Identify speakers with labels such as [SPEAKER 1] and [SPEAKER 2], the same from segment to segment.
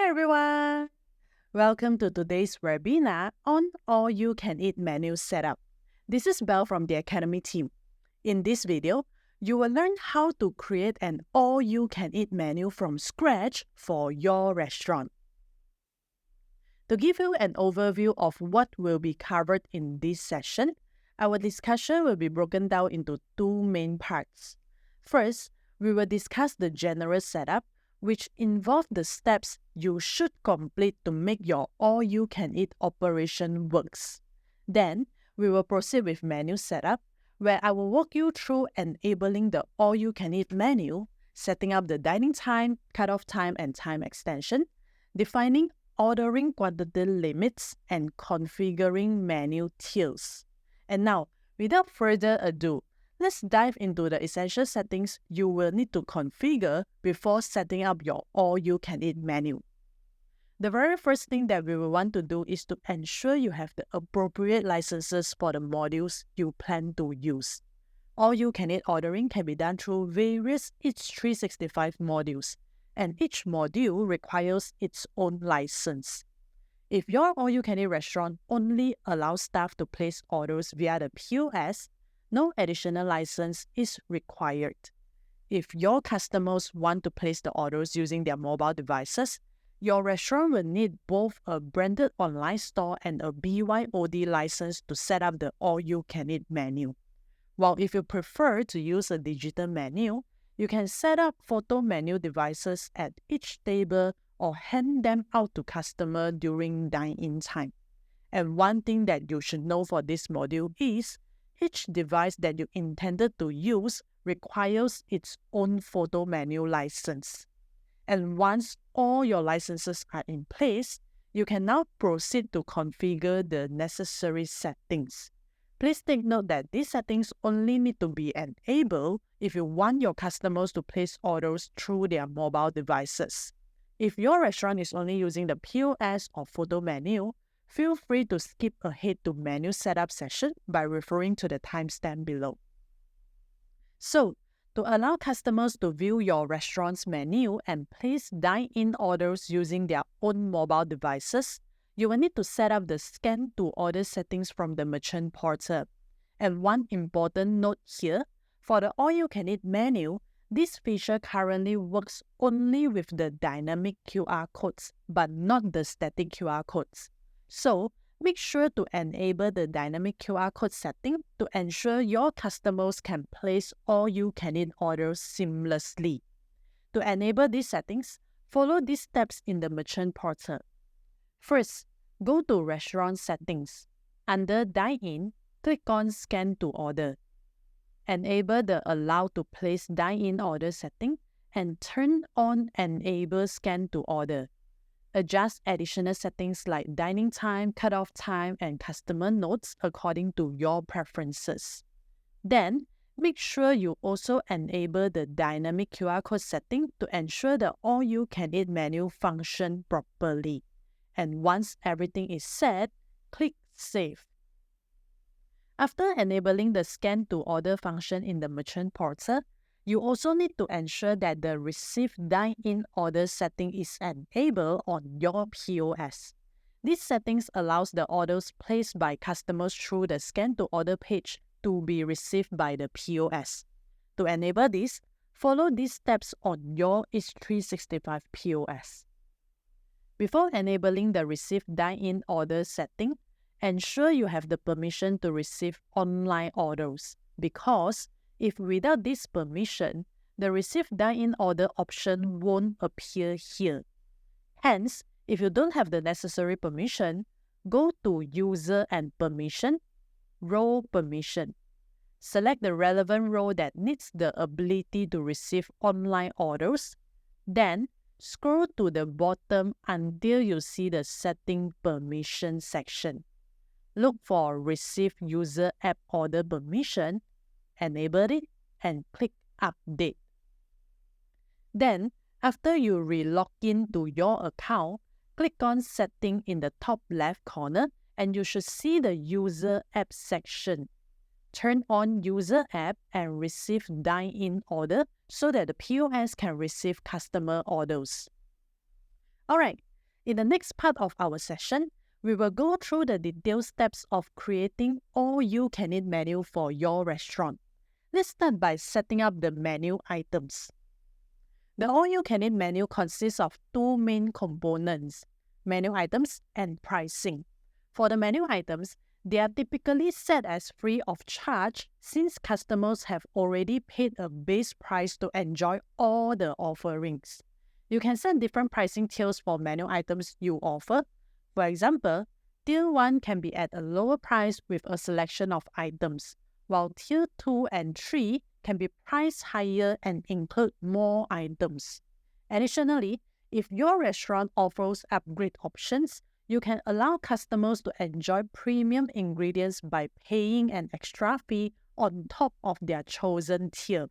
[SPEAKER 1] everyone! Welcome to today's webinar on all-you-can-eat menu setup. This is Belle from the Academy team. In this video, you will learn how to create an all-you-can-eat menu from scratch for your restaurant. To give you an overview of what will be covered in this session, our discussion will be broken down into two main parts. First, we will discuss the general setup, which involve the steps you should complete to make your all-you-can-eat operation works. Then, we will proceed with menu setup, where I will walk you through enabling the all-you-can-eat menu, setting up the dining time, cutoff time, and time extension, defining ordering quantity limits, and configuring menu tiers. And now, without further ado, let's dive into the essential settings you will need to configure before setting up your all-you-can-eat menu. The very first thing that we will want to do is to ensure you have the appropriate licenses for the modules you plan to use. All-you-can-eat ordering can be done through various Eats365 modules, and each module requires its own license. If your all-you-can-eat restaurant only allows staff to place orders via the POS, no additional license is required. If your customers want to place the orders using their mobile devices, your restaurant will need both a branded online store and a BYOD license to set up the all-you-can-eat menu. While if you prefer to use a digital menu, you can set up photo menu devices at each table or hand them out to customers during dine-in time. And one thing that you should know for this module is each device that you intended to use requires its own photo menu license. And once all your licenses are in place, you can now proceed to configure the necessary settings. Please take note that these settings only need to be enabled if you want your customers to place orders through their mobile devices. If your restaurant is only using the POS or photo menu, feel free to skip ahead to menu setup session by referring to the timestamp below. So, to allow customers to view your restaurant's menu and place dine-in orders using their own mobile devices, you will need to set up the scan to order settings from the merchant portal. And one important note here, for the all-you-can-eat menu, this feature currently works only with the dynamic QR codes, but not the static QR codes. So, make sure to enable the dynamic QR code setting to ensure your customers can place all-you-can-eat orders seamlessly. To enable these settings, follow these steps in the merchant portal. First, go to Restaurant Settings. Under Dine-in, click on Scan to Order. Enable the Allow to Place Dine-in Order setting and turn on Enable Scan to Order. Adjust additional settings like dining time, cutoff time, and customer notes according to your preferences. Then, make sure you also enable the dynamic QR code setting to ensure the all-you-can-eat menu function properly. And once everything is set, click Save. After enabling the Scan to Order function in the merchant portal, you also need to ensure that the Receive Dine-in Order setting is enabled on your POS. These settings allows the orders placed by customers through the Scan to Order page to be received by the POS. To enable this, follow these steps on your Eats365 POS. Before enabling the Receive Dine-in Order setting, ensure you have the permission to receive online orders, because if without this permission, the Receive Dine-in Order option won't appear here. Hence, if you don't have the necessary permission, go to User and Permission, Role Permission. Select the relevant role that needs the ability to receive online orders, then scroll to the bottom until you see the Setting Permission section. Look for Receive User App Order Permission, enable it, and click Update. Then, after you re-log in to your account, click on Setting in the top left corner and you should see the User App section. Turn on User App and Receive Dine-in Order so that the POS can receive customer orders. Alright, In the next part of our session, we will go through the detailed steps of creating all-you-can-eat menu for your restaurant. Let's start by setting up the menu items. The all-you-can-eat menu consists of two main components, menu items and pricing. For the menu items, they are typically set as free of charge since customers have already paid a base price to enjoy all the offerings. You can set different pricing tiers for menu items you offer. For example, Tier 1 can be at a lower price with a selection of items, while Tier 2 and 3 can be priced higher and include more items. Additionally, if your restaurant offers upgrade options, you can allow customers to enjoy premium ingredients by paying an extra fee on top of their chosen tier.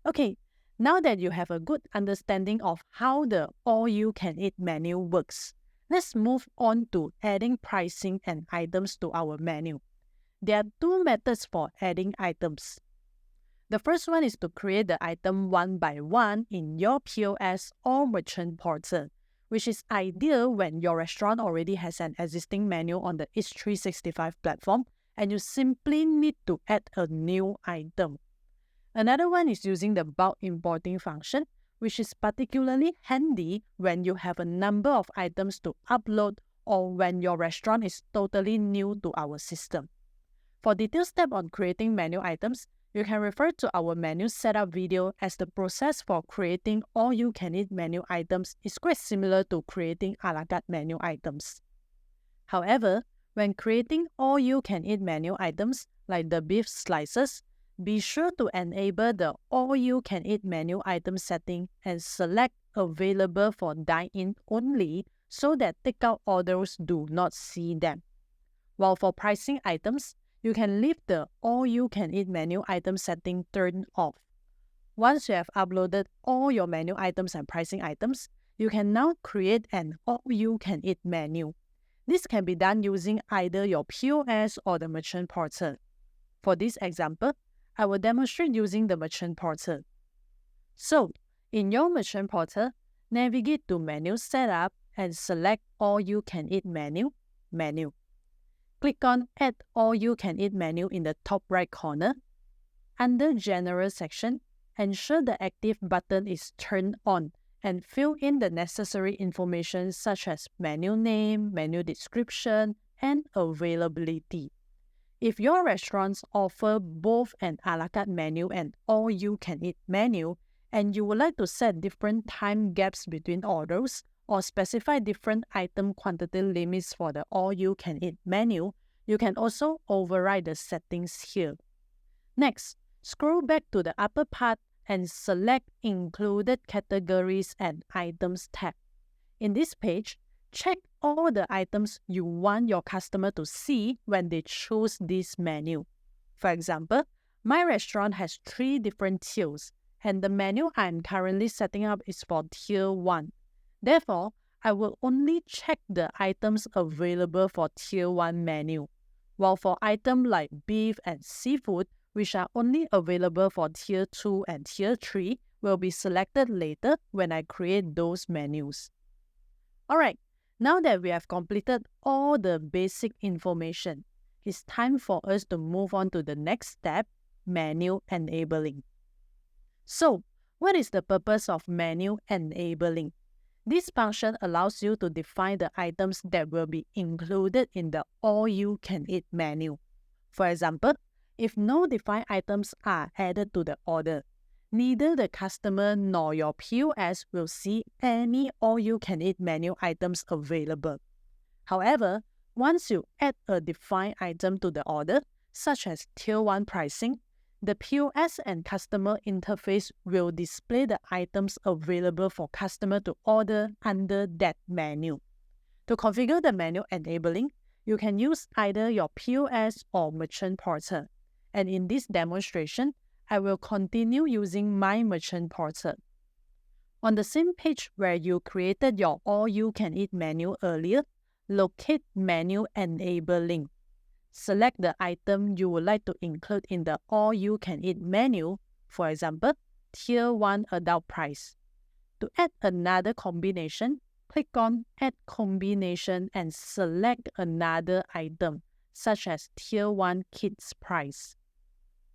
[SPEAKER 1] Okay, now that you have a good understanding of how the all-you-can-eat menu works, let's move on to adding pricing and items to our menu. There are two methods for adding items. The first one is to create the item one by one in your POS or merchant portal, which is ideal when your restaurant already has an existing menu on the Eats365 platform and you simply need to add a new item. Another one is using the bulk importing function, which is particularly handy when you have a number of items to upload or when your restaurant is totally new to our system. For detailed steps on creating menu items, you can refer to our menu setup video, as the process for creating all-you-can-eat menu items is quite similar to creating a la carte menu items. However, when creating all-you-can-eat menu items like the beef slices, be sure to enable the all-you-can-eat menu item setting and select available for dine-in only so that takeout orders do not see them. While for pricing items, you can leave the all-you-can-eat menu item setting turned off. Once you have uploaded all your menu items and pricing items, you can now create an all-you-can-eat menu. This can be done using either your POS or the merchant portal. For this example, I will demonstrate using the merchant portal. So, in your merchant portal, navigate to Menu Setup and select All-You-Can-Eat Menu. Click on Add All-You-Can-Eat Menu in the top right corner. Under General section, ensure the Active button is turned on and fill in the necessary information such as menu name, menu description, and availability. If your restaurants offer both an a la carte menu and all-you-can-eat menu, and you would like to set different time gaps between orders or specify different item quantity limits for the all-you-can-eat menu, you can also override the settings here. Next, scroll back to the upper part and select Included Categories and Items tab. In this page, check all the items you want your customer to see when they choose this menu. For example, my restaurant has 3 different tiers, and the menu I'm currently setting up is for Tier 1. Therefore, I will only check the items available for Tier 1 menu, while for items like beef and seafood, which are only available for Tier 2 and Tier 3, will be selected later when I create those menus. Alright, now that we have completed all the basic information, it's time for us to move on to the next step, menu enabling. So, what is the purpose of menu enabling? This function allows you to define the items that will be included in the all-you-can-eat menu. For example, if no defined items are added to the order, neither the customer nor your POS will see any all-you-can-eat menu items available. However, once you add a defined item to the order, such as Tier 1 pricing, the POS and customer interface will display the items available for customer to order under that menu. To configure the menu enabling, you can use either your POS or merchant portal. And in this demonstration, I will continue using my merchant portal. On the same page where you created your all-you-can-eat menu earlier, locate Menu Enabling. Select the item you would like to include in the all-you-can-eat menu, for example, Tier 1 adult price. To add another combination, click on Add Combination and select another item, such as Tier 1 Kids Price.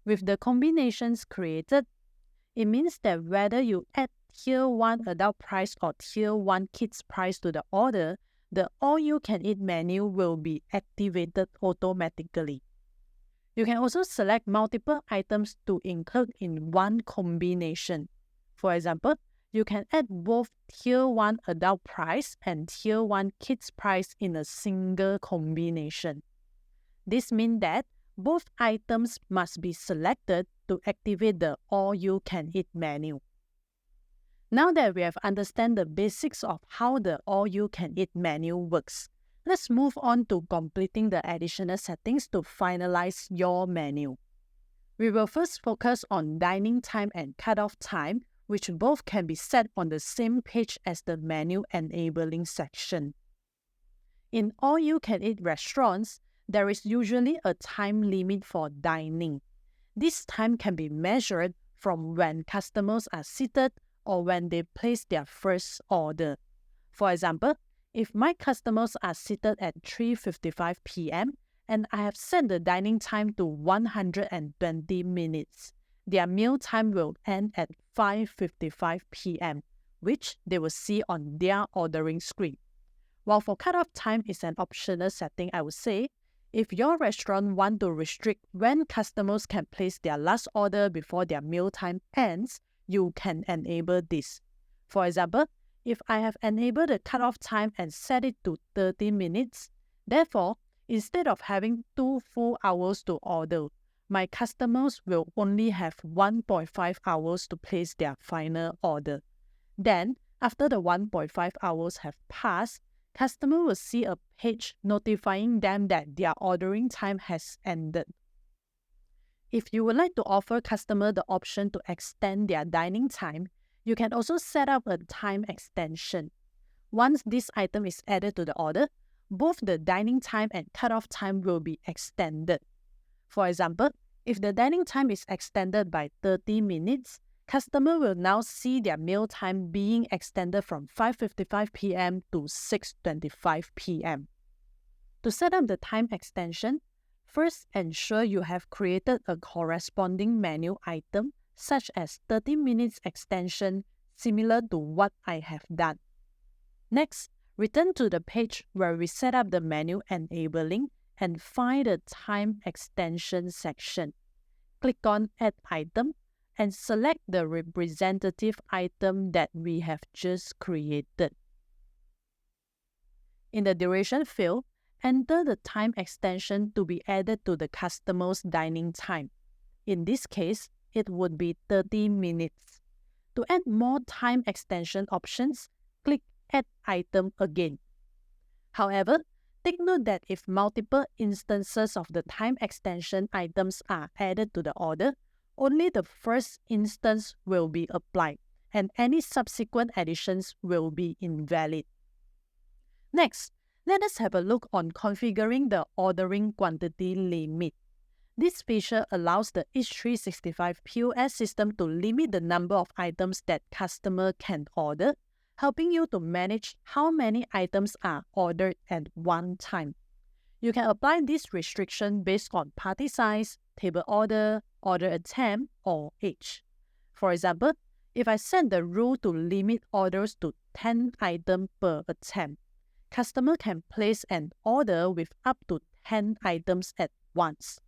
[SPEAKER 1] With the combinations created, it means that whether you add Tier 1 Adult Price or Tier 1 Kids Price to the order, the all-you-can-eat menu will be activated automatically. You can also select multiple items to include in one combination. For example, you can add both Tier 1 Adult Price and Tier 1 Kids Price in a single combination. This means that both items must be selected to activate the all-you-can-eat menu. Now that we have understood the basics of how the all-you-can-eat menu works, let's move on to completing the additional settings to finalize your menu. We will first focus on dining time and cutoff time, which both can be set on the same page as the menu enabling section. In all-you-can-eat restaurants, there is usually a time limit for dining. This time can be measured from when customers are seated or when they place their first order. For example, if my customers are seated at 3:55 p.m. and I have set the dining time to 120 minutes, their meal time will end at 5:55 p.m., which they will see on their ordering screen. While for cutoff time is an optional setting, I would say, if your restaurant want to restrict when customers can place their last order before their meal time ends, you can enable this. For example, if I have enabled the cutoff time and set it to 30 minutes, therefore, instead of having 2 full hours to order, my customers will only have 1.5 hours to place their final order. Then, after the 1.5 hours have passed, customer will see a page notifying them that their ordering time has ended. If you would like to offer customer the option to extend their dining time, you can also set up a time extension. Once this item is added to the order, both the dining time and cutoff time will be extended. For example, if the dining time is extended by 30 minutes, customer will now see their meal time being extended from 5:55 p.m. to 6:25 p.m. To set up the time extension, first ensure you have created a corresponding menu item such as 30 minutes extension similar to what I have done. Next, return to the page where we set up the menu enabling and find the time extension section. Click on Add Item and select the representative item that we have just created. In the duration field, enter the time extension to be added to the customer's dining time. In this case, it would be 30 minutes. To add more time extension options, click Add Item again. However, take note that if multiple instances of the time extension items are added to the order, only the first instance will be applied, and any subsequent additions will be invalid. Next, let us have a look on configuring the ordering quantity limit. This feature allows the Eats365 POS system to limit the number of items that customer can order, helping you to manage how many items are ordered at one time. You can apply this restriction based on party size, table order, order attempt, or age. For example, if I set the rule to limit orders to 10 items per attempt, customer can place an order with up to 10 items at once.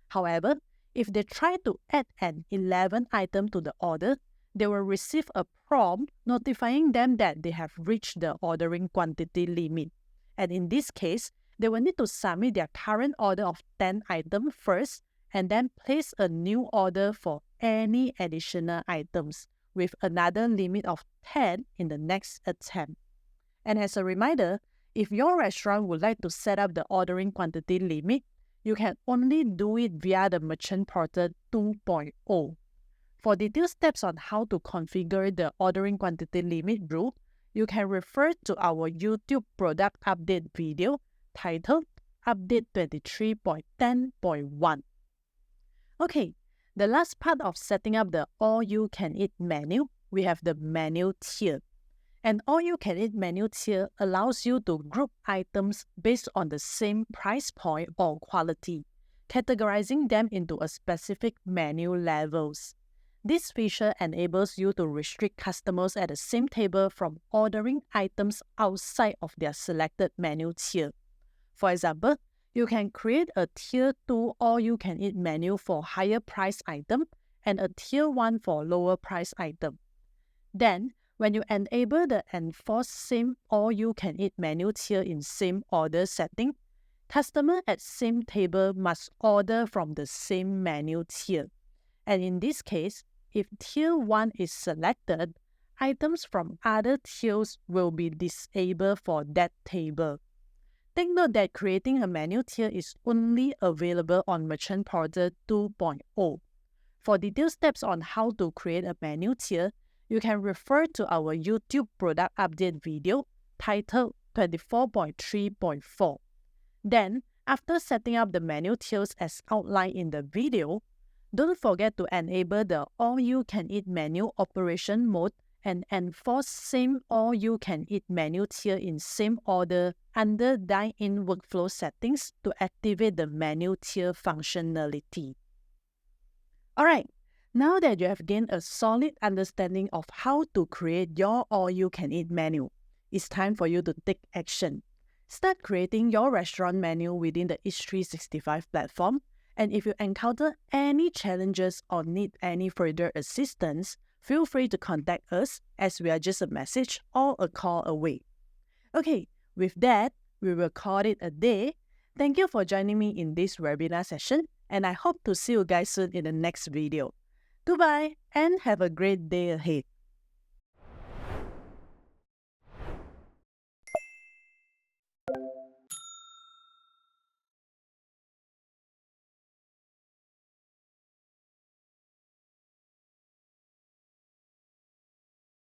[SPEAKER 1] However, if they try to add an 11 item to the order, they will receive a prompt notifying them that they have reached the ordering quantity limit. And in this case, they will need to submit their current order of 10 items first and then place a new order for any additional items with another limit of 10 in the next attempt. And as a reminder, if your restaurant would like to set up the ordering quantity limit, you can only do it via the Merchant Portal 2.0. For detailed steps on how to configure the ordering quantity limit rule, you can refer to our YouTube product update video titled Update 23.10.1. Okay, the last part of setting up the all-you-can-eat menu, we have the menu tier. An all-you-can-eat menu tier allows you to group items based on the same price point or quality, categorizing them into a specific menu levels. This feature enables you to restrict customers at the same table from ordering items outside of their selected menu tier. For example, you can create a Tier 2 all-you-can-eat menu for higher price item and a Tier 1 for lower price item. Then, when you enable the enforced same all-you-can-eat menu tier in same order setting, customer at same table must order from the same menu tier. And in this case, if Tier 1 is selected, items from other tiers will be disabled for that table. Take note that creating a menu tier is only available on Merchant Portal 2.0. For detailed steps on how to create a menu tier, you can refer to our YouTube product update video titled 24.3.4. Then, after setting up the menu tiers as outlined in the video, don't forget to enable the all-you-can-eat menu operation mode and enforce same all-you-can-eat menu tier in same order under Dine-in workflow settings to activate the menu tier functionality. Alright, now that you have gained a solid understanding of how to create your all-you-can-eat menu, it's time for you to take action. Start creating your restaurant menu within the Eats365 platform, and if you encounter any challenges or need any further assistance, feel free to contact us as we are just a message or a call away. Okay, with that, we will call it a day. Thank you for joining me in this webinar session, and I hope to see you guys soon in the next video. Goodbye and have a great day ahead.